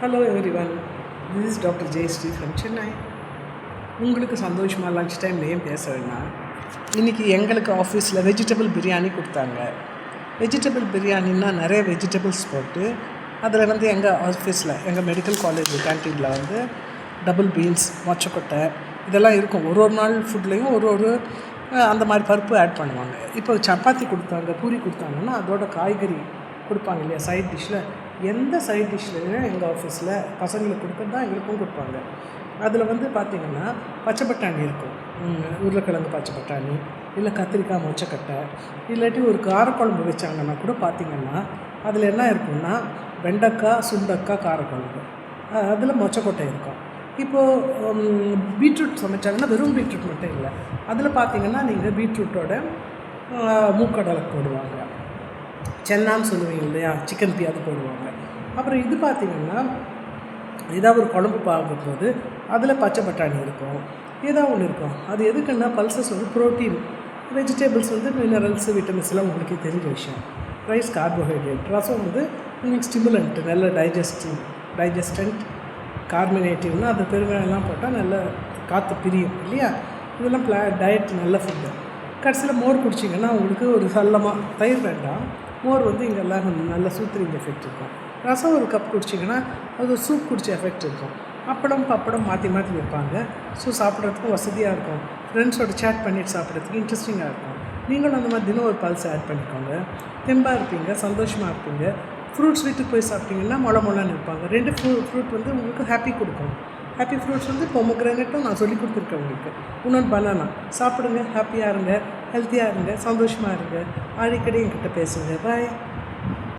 Hello everyone, this is doctor Jayashree from Chennai. உங்களுக்கு சந்தோஷமாக lunch time ஏன் பேசுகிறேன்னா, இன்றைக்கி எங்களுக்கு ஆஃபீஸில் வெஜிடபிள் பிரியாணி கொடுத்தாங்க. வெஜிடபிள் பிரியாணின்னா நிறைய வெஜிடபிள்ஸ் போட்டு அதில் வந்து எங்கள் ஆஃபீஸில் எங்கள் மெடிக்கல் காலேஜ் கேன்டீனில் வந்து டபுள் பீன்ஸ், மொச்சக்கொட்டை இதெல்லாம் இருக்கும். ஒரு நாள் ஃபுட்லேயும் ஒரு அந்த மாதிரி பருப்பு ஆட் பண்ணுவாங்க. இப்போ சப்பாத்தி கொடுத்தாங்க, பூரி கொடுத்தாங்கன்னா அதோட காய்கறி கொடுப்பாங்க இல்லையா, சைட் டிஷ்ஷில். எந்த சைட் டிஷ்லையும் எங்கள் ஆஃபீஸில் பசங்களுக்கு கொடுக்குறது தான் எங்களுக்கும் கொடுப்பாங்க. அதில் வந்து பார்த்திங்கன்னா பச்சை பட்டாணி இருக்கும், உருளைக்கிழங்கு பச்சை பட்டாணி, இல்லை கத்திரிக்காய் மொச்சக்கட்டை, இல்லாட்டி ஒரு காரக்குழம்பு வச்சாங்கன்னா கூட பார்த்திங்கன்னா அதில் என்ன இருக்குன்னா வெண்டைக்காய், சுண்டக்காய் காரக்குழம்பு, அதில் மொச்சக்கொட்டை இருக்கும். இப்போது பீட்ரூட் சமைச்சாங்கன்னா வெறும் பீட்ரூட் மட்டும் இல்லை, அதில் பார்த்திங்கன்னா நீங்கள் பீட்ரூட்டோட மூக்கடலை போடுவாங்க, சென்னான்னு சொல்லுவீங்க இல்லையா, சிக்கன் பீ அது போடுவாங்க. அப்புறம் இது பார்த்திங்கன்னா ஏதாவது ஒரு குழம்பு பார்க்கும்போது அதில் பச்சை பட்டாணி இருக்கும், ஏதாவது ஒன்று இருக்கும். அது எதுக்குன்னா பல்சஸ் வந்து ப்ரோட்டீன், வெஜிடபிள்ஸ் வந்து மினரல்ஸு, விட்டமின்ஸ்லாம் உங்களுக்கு தெரிஞ்ச விஷயம். ரைஸ் கார்போஹைட்ரேட், ரசம் வந்து உங்களுக்கு ஸ்டிமுலண்ட்டு, நல்ல டைஜஸ்டன்ட், கார்மினேட்டிவ்னா அது பெருங்காயம்லாம் போட்டால் நல்ல காற்று பிரியும் இல்லையா. இதெல்லாம் டயட் நல்ல ஃபுட்டு. கடைசியில் மோர் குடிச்சிங்கன்னா உங்களுக்கு ஒரு சல்லமாக, தயிர் வேண்டாம், மோர் வந்து இங்கெல்லாம் நல்ல சூத்திரிங் எஃபெக்ட் இருக்கும். ரசம் ஒரு கப் குடிச்சிங்கன்னா அது ஒரு சூப் குடிச்ச எஃபெக்ட் இருக்கும். அப்பளம் பப்படம் மாற்றி வைப்பாங்க. ஸோ சாப்பிட்றதுக்கும் வசதியாக இருக்கும், ஃப்ரெண்ட்ஸோட சேட் பண்ணிட்டு சாப்பிட்றதுக்கு இன்ட்ரெஸ்டிங்காக இருக்கும். நீங்களும் அந்த மாதிரி தினம் ஒரு பல்ஸ் ஆட் பண்ணிக்கோங்க, தெம்பாக இருப்பீங்க, சந்தோஷமாக இருப்பீங்க. ஃப்ரூட்ஸ் வீட்டுக்கு போய் சாப்பிட்டிங்கன்னா மொளன்னு இருப்பாங்க. 2 ஃப்ரூட் வந்து உங்களுக்கு ஹாப்பி கொடுக்கும். ஹாப்பி ஃப்ரூட்ஸ் வந்து பொமோகிரானேட்டும் நான் சொல்லி கொடுத்துருக்கேன் உங்களுக்கு. இன்னொன்று பனானா சாப்பிடுங்க, ஹாப்பியாக இருங்க, ஹெல்த்தியாக இருங்க, சந்தோஷமாக இருங்க. அடிக்கடி என்கிட்ட பேசுங்க. பாய்.